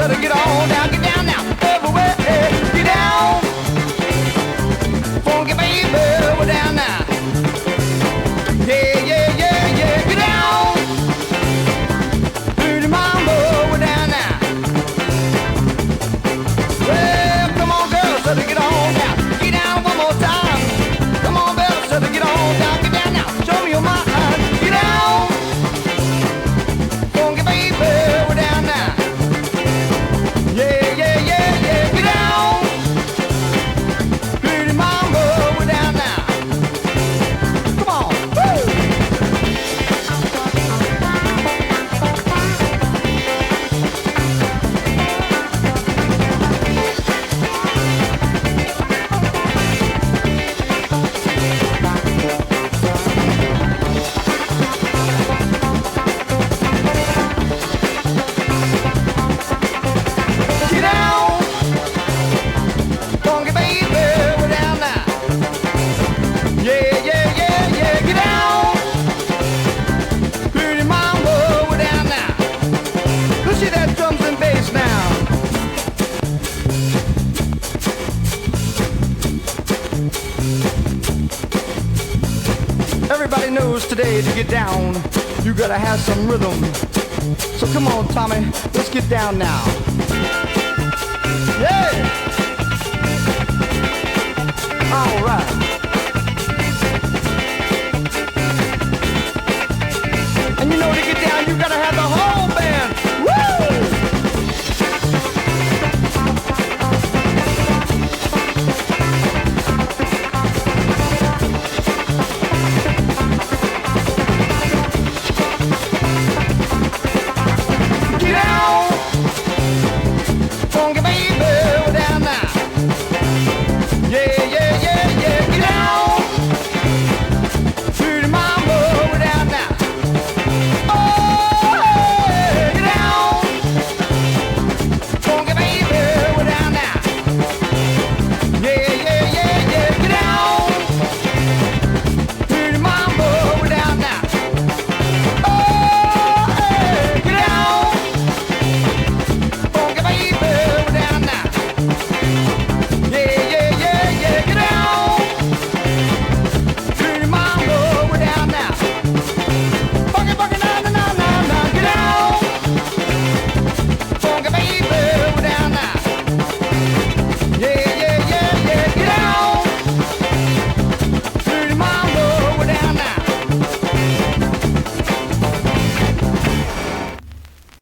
so to get on down, get down now. Everywhere, get down. Funky baby, we're down now. Yeah, yeah, yeah, yeah, get down. Dirty mama, we're down now. Well, come on, girls, so to get on down. Get down one more time. Come on, girls, so to get on down. Get down now. Show me your mind. Get down. Funky baby, we're down now. Yeah, yeah, yeah, yeah, get down. Pretty mama, we're down now. Come on, woo! Get down, funky baby, we're down now. Yeah, yeah, yeah, yeah, get down. Pretty mama, we're down now. Let's see that drums and bass now. Everybody knows today to get down, you gotta have some rhythm. So come on, Tommy, let's get down now. Yeah! All right.